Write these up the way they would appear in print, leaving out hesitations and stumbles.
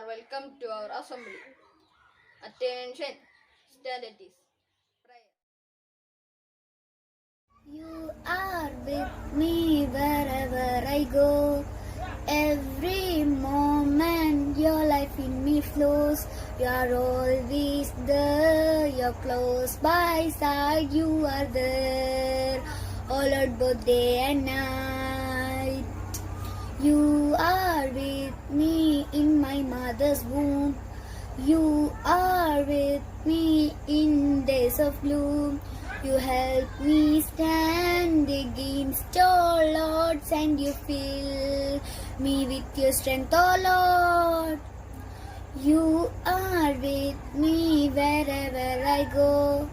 are welcome to our assembly. Attention, stand at this. Prayer. You are with me wherever I go. Every moment your life in me flows. You are always there. You're close by side. You are there. All out both day and night. You are with me in my mother's womb. You are with me in days of gloom. You help me stand against all odds, and you fill me with your strength, oh Lord. You are with me wherever I go.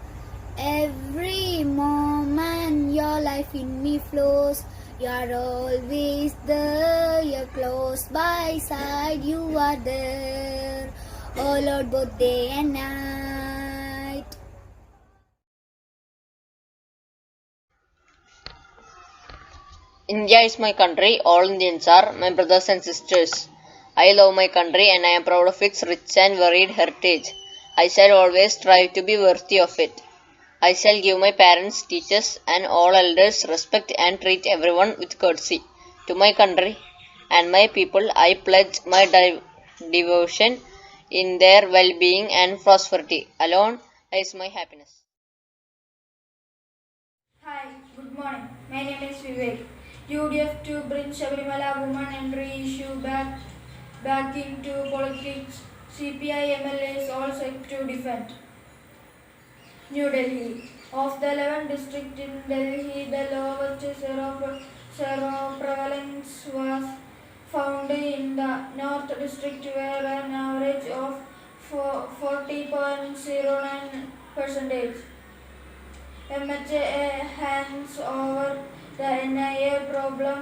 Every moment your life in me flows. You are always there. You're close by side. You are there. Oh Lord, both day and night. India is my country, all Indians are my brothers and sisters. I love my country and I am proud of its rich and varied heritage. I shall always strive to be worthy of it. I shall give my parents, teachers, and all elders respect and treat everyone with courtesy. To my country and my people, I pledge my devotion in their well being and prosperity. Alone is my happiness. Hi, good morning. My name is Vivek. UDF to bring Shabarimala woman entry issue back into politics. CPI MLAs all set to defend. New Delhi. Of the 11 districts in Delhi, the lowest prevalence was found in the North District, where an average of 40.09 percentage. MHA hands over the NIA problem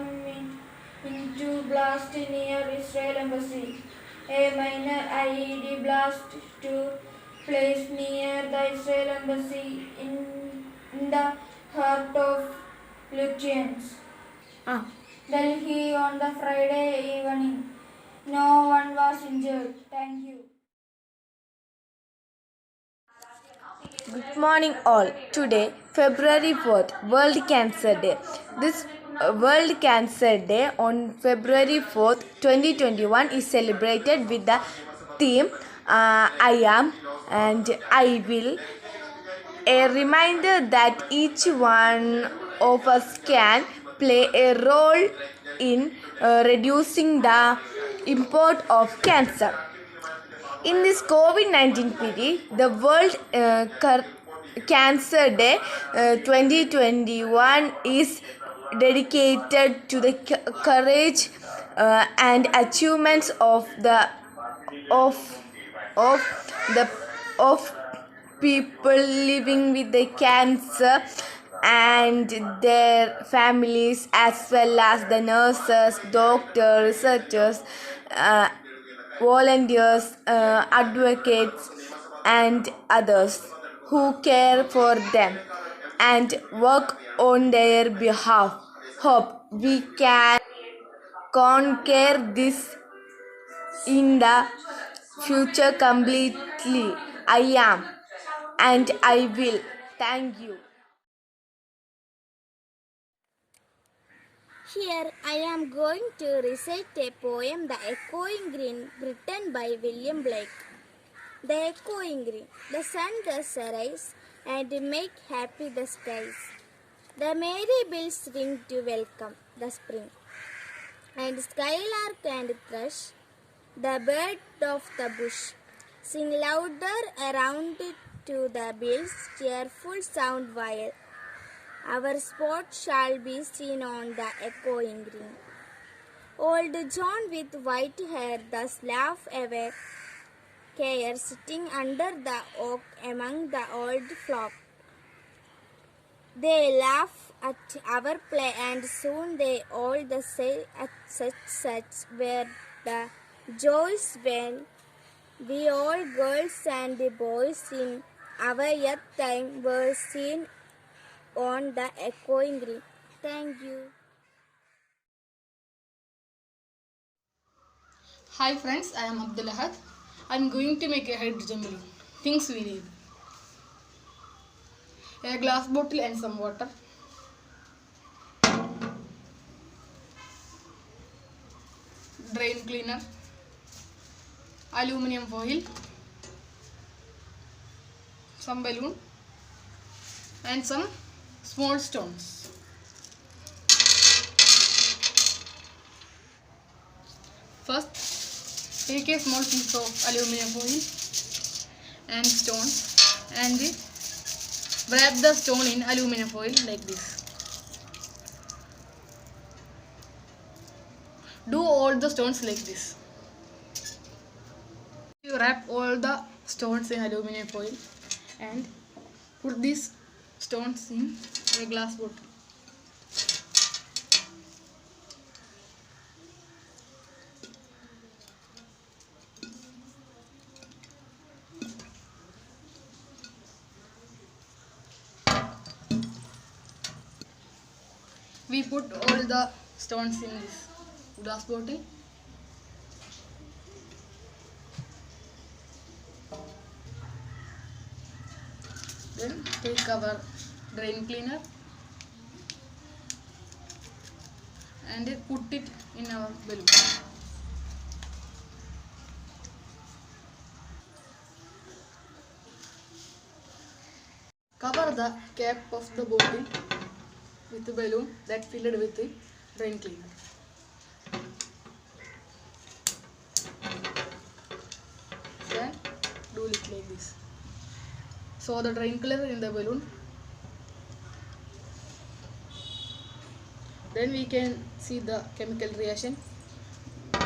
into blast near Israel embassy. A minor IED blast to place near the Israel embassy in the heart of Lutyens. Delhi on the Friday evening. No one was injured. Thank you. Good morning, all. Today, February 4th, World Cancer Day. This World Cancer Day on February 4th, 2021 is celebrated with the theme I am and I will. A reminder that each one of us can play a role in reducing the impact of cancer. In this COVID-19 period, the World Cancer Day 2021 is dedicated to the courage and achievements of of the of people living with the cancer and their families, as well as the nurses, doctors, researchers, volunteers, advocates, and others who care for them and work on their behalf. Hope we can conquer this in the future completely. I am and I will. Thank you. Here I am going to recite a poem, The Echoing Green, written by William Blake. The echoing green, the sun does arise and make happy the skies. The merry bells ring to welcome the spring, and skylark and thrush, the bird of the bush, sing louder around to the bill's cheerful sound while our spot shall be seen on the echoing green. Old John with white hair thus laugh away care, sitting under the oak among the old flock. They laugh at our play, and soon they all the say at such were the joys when we all girls and boys in our youth time were seen on the echoing green. Thank you. Hi friends, I am Abdul Ahad. I am going to make a hydrogen balloon. Things we need: a glass bottle and some water, drain cleaner, aluminum foil, some balloon and some small stones. First, take a small piece of aluminum foil and stone and wrap the stone in aluminum foil like this. Do all the stones like this. You wrap all the stones in aluminum foil and put these stones in a glass bottle. We put all the stones in this glass bottle. Then take our drain cleaner and put it in our balloon. Cover the cap of the bottle with the balloon that filled with the drain cleaner. Then do it like this. So the drain cleaner in the balloon. Then we can see the chemical reaction.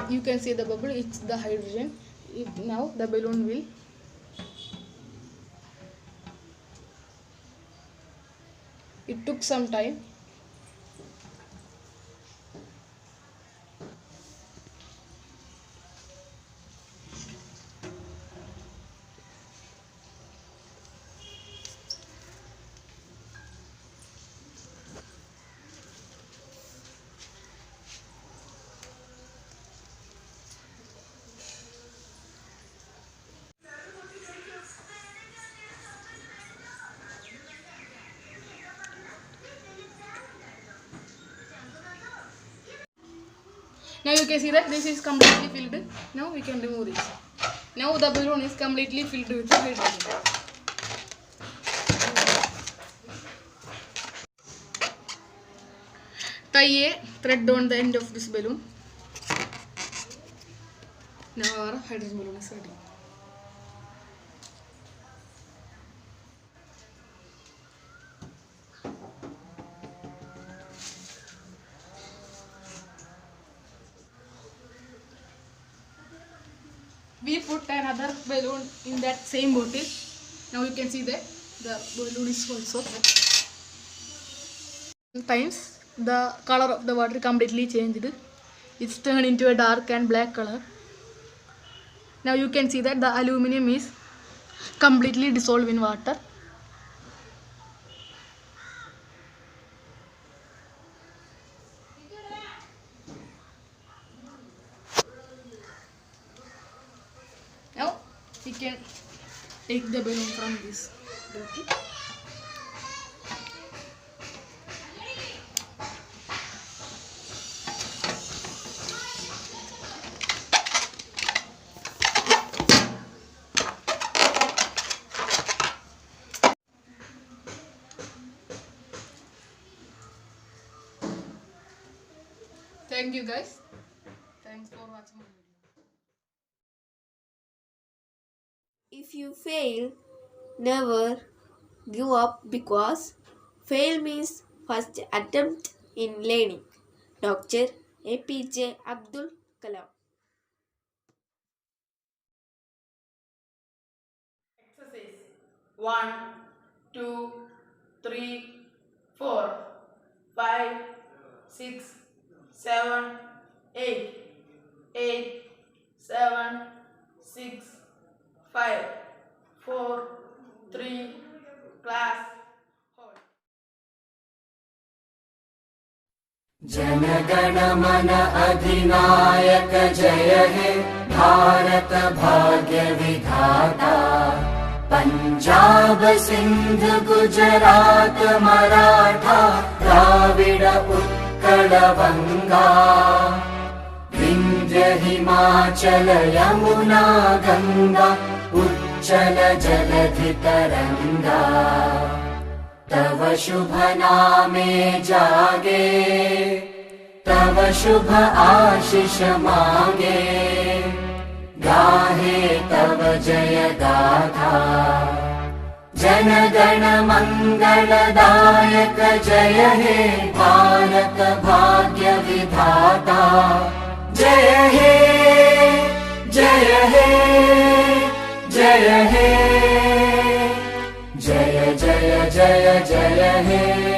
You can see the bubble, it's the hydrogen. Now the balloon will It took some time. Now you can see that this is completely filled. Now we can remove this. Now the balloon is completely filled with hydrogen. Tie a thread on the end of this balloon. Now our hydrogen balloon is ready. We put another balloon in that same bottle. Now you can see that the balloon is also wet. Sometimes the color of the water completely changed. It's turned into a dark and black color. Now you can see that the aluminum is completely dissolved in water. Now we can take the balloon from this bottle. Thank you guys. Thanks for watching my video. If you fail, never give up because fail means first attempt in learning. Dr. APJ Abdul Kalam. Exercise 1, 2, 3, 4, 5, 6, 7, 8, 8, 7, 6, 5, 4, 3, class, hold. जनगण मन अधिनायक जय हे भारत भाग्य विधाता पंजाब सिंध गुजरात मराठा द्राविड उत्कल बंगा विंध्य हिमाचल यमुना गंगा उच्चल जलधि तरंगा तव शुभ नामे जागे तव शुभ आशीष मांगे गाहे तव जय गाथा जन गण मंगलदायक जय हे भारत भाग्य विधाता जय हे जय हे जय हे जय जय जय जय हे।